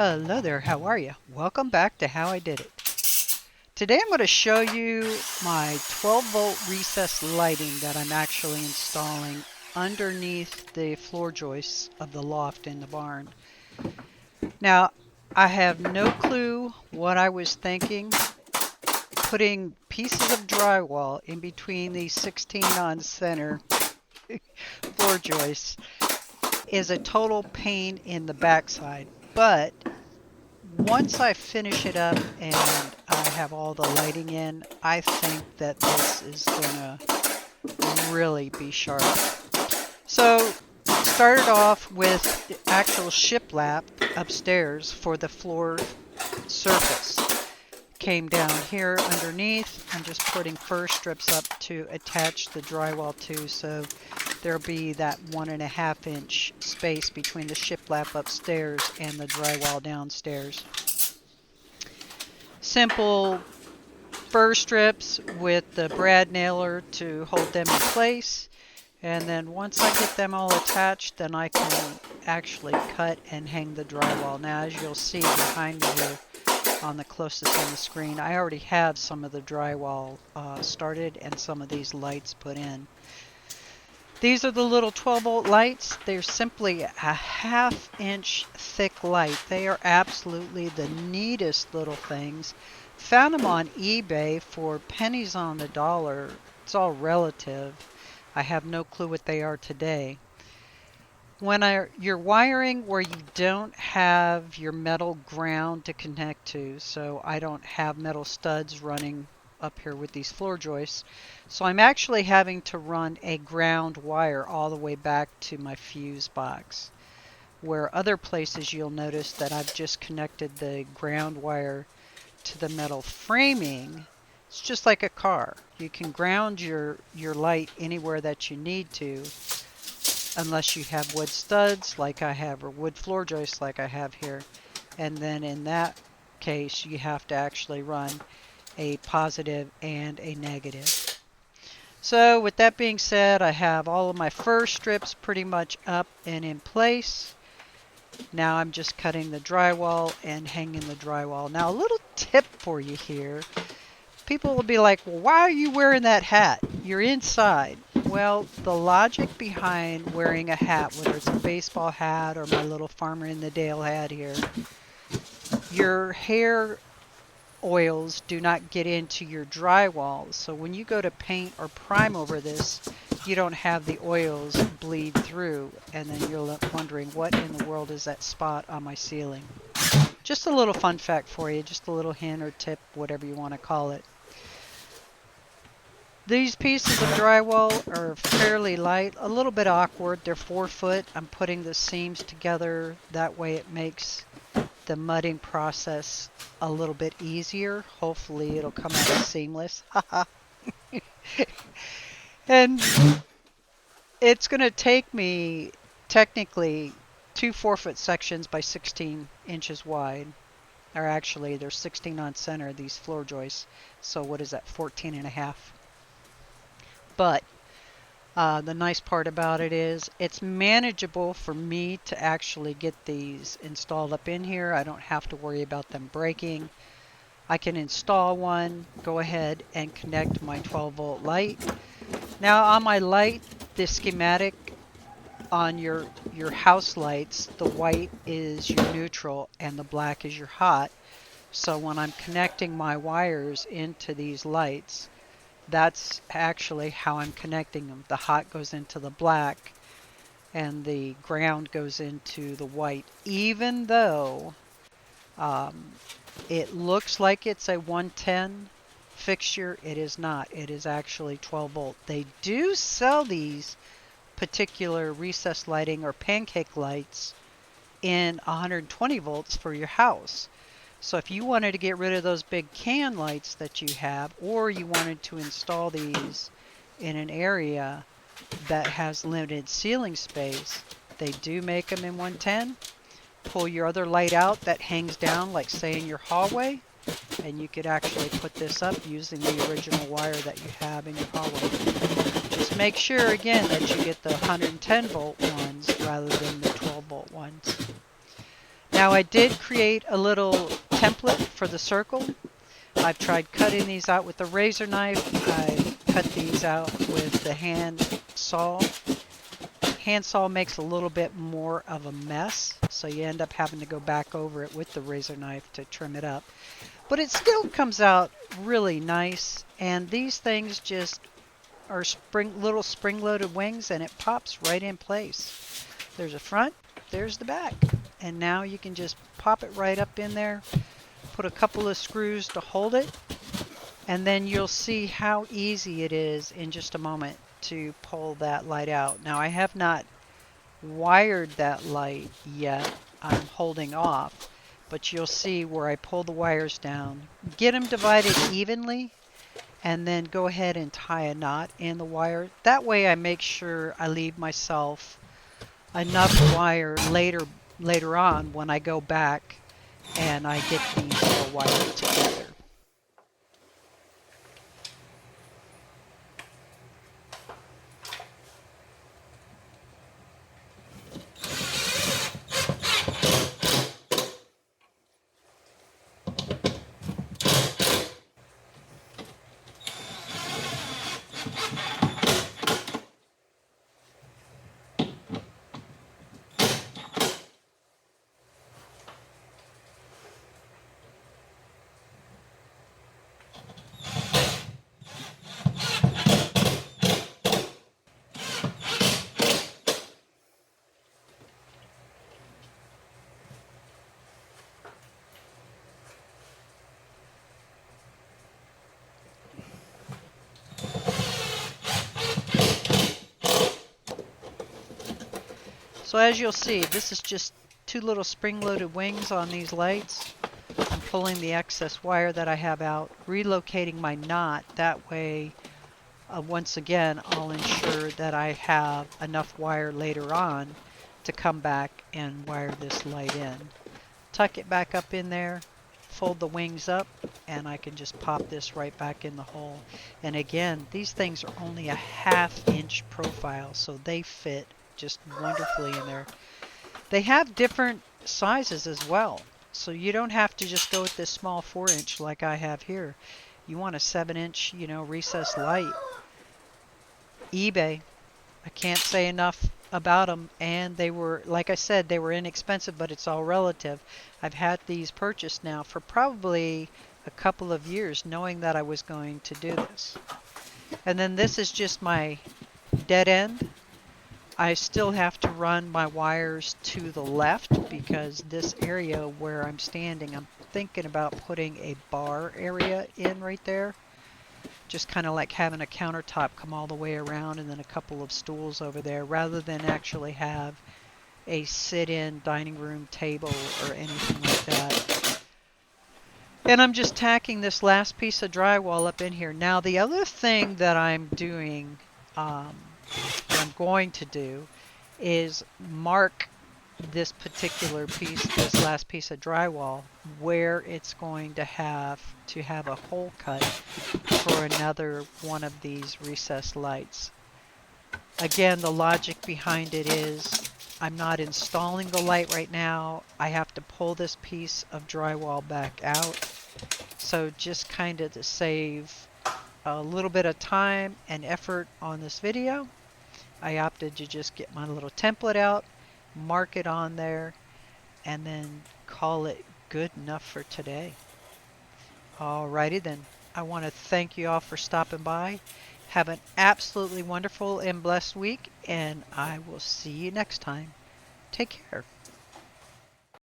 Hello there, how are you? Welcome back to How I Did It. Today I'm going to show you my 12 volt recessed lighting that I'm actually installing underneath the floor joists of the loft in the barn. Now, I have no clue what I was thinking. Putting pieces of drywall in between these 16 on center floor joists is a total pain in the backside, but once I finish it up and I have all the lighting in, I think that this is gonna really be sharp. So started off with the actual shiplap upstairs for the floor surface. Came down here underneath. I'm just putting first strips up to attach the drywall to, so there'll be that 1.5 inch space between the shiplap upstairs and the drywall downstairs. Simple fir strips with the brad nailer to hold them in place, and then once I get them all attached, then I can actually cut and hang the drywall. Now, as you'll see behind me here on the closest on the screen, I already have some of the drywall started and some of these lights put in. These are the little 12 volt lights. They're simply a 1/2 inch thick light. They are absolutely the neatest little things. Found them on eBay for pennies on the dollar. It's all relative. I have no clue what they are today. When you're wiring where you don't have your metal ground to connect to, so I don't have metal studs running up here with these floor joists, so I'm actually having to run a ground wire all the way back to my fuse box. Where other places you'll notice that I've just connected the ground wire to the metal framing. It's just like a car. You can ground your light anywhere that you need to, unless you have wood studs like I have, or wood floor joists like I have here. And then in that case, you have to actually run a positive and a negative. So with that being said, I have all of my first strips pretty much up and in place. Now I'm just cutting the drywall and hanging the drywall. Now a little tip for you here. People will be like, well, why are you wearing that hat? You're inside. Well, the logic behind wearing a hat, whether it's a baseball hat or my little farmer in the Dale hat here, your hair oils do not get into your drywall. So when you go to paint or prime over this, you don't have the oils bleed through, and then you're wondering, what in the world is that spot on my ceiling? Just a little fun fact for you, just a little hint or tip, whatever you want to call it. These pieces of drywall are fairly light, a little bit awkward. They're 4 foot. I'm putting the seams together. That way it makes the mudding process a little bit easier. Hopefully it'll come out seamless. And it's going to take me technically 2 4-foot sections by 16 inches wide. Or actually, they're 16 on center, these floor joists. So what is that, 14.5? But the nice part about it is it's manageable for me to actually get these installed up in here. I don't have to worry about them breaking. I can install one, go ahead and connect my 12 volt light. Now on my light, the schematic on your house lights, the white is your neutral and the black is your hot. So when I'm connecting my wires into these lights, that's actually how I'm connecting them. The hot goes into the black and the ground goes into the white. Even though it looks like it's a 110 fixture, it is not. It is actually 12 volt. They do sell these particular recessed lighting or pancake lights in 120 volts for your house. So if you wanted to get rid of those big can lights that you have, or you wanted to install these in an area that has limited ceiling space, they do make them in 110. Pull your other light out that hangs down, like say in your hallway, and you could actually put this up using the original wire that you have in your hallway. Just make sure again that you get the 110 volt ones rather than the 12 volt ones. Now I did create a little template for the circle. I've tried cutting these out with the razor knife. I cut these out with the hand saw. Hand saw makes a little bit more of a mess, so you end up having to go back over it with the razor knife to trim it up. But it still comes out really nice, and these things just are little spring-loaded wings, and it pops right in place. There's a front, there's the back, and now you can just pop it right up in there, put a couple of screws to hold it, and then you'll see how easy it is in just a moment to pull that light out. Now I have not wired that light yet. I'm holding off, but you'll see where I pull the wires down, get them divided evenly, and then go ahead and tie a knot in the wire. That way I make sure I leave myself enough wire later on when I go back and I get these all wired together. So as you'll see, this is just two little spring-loaded wings on these lights. I'm pulling the excess wire that I have out, relocating my knot. That way, once again, I'll ensure that I have enough wire later on to come back and wire this light in. Tuck it back up in there, fold the wings up, and I can just pop this right back in the hole. And again, these things are only a 1/2 inch profile, so they fit just wonderfully in there. They have different sizes as well, so you don't have to just go with this small 4-inch like I have here. You want a 7-inch, recessed light. eBay, I can't say enough about them, and they were, like I said, they were inexpensive, but it's all relative. I've had these purchased now for probably a couple of years, knowing that I was going to do this. And then this is just my dead end. I still have to run my wires to the left because this area where I'm standing, I'm thinking about putting a bar area in right there. Just kind of like having a countertop come all the way around and then a couple of stools over there, rather than actually have a sit-in dining room table or anything like that. And I'm just tacking this last piece of drywall up in here. Now the other thing that I'm doing, what I'm going to do, is mark this particular piece, this last piece of drywall, where it's going to have a hole cut for another one of these recessed lights. Again, the logic behind it is I'm not installing the light right now. I have to pull this piece of drywall back out. So just kind of to save a little bit of time and effort on this video, I opted to just get my little template out, mark it on there, and then call it good enough for today. Alrighty then. I want to thank you all for stopping by. Have an absolutely wonderful and blessed week, and I will see you next time. Take care.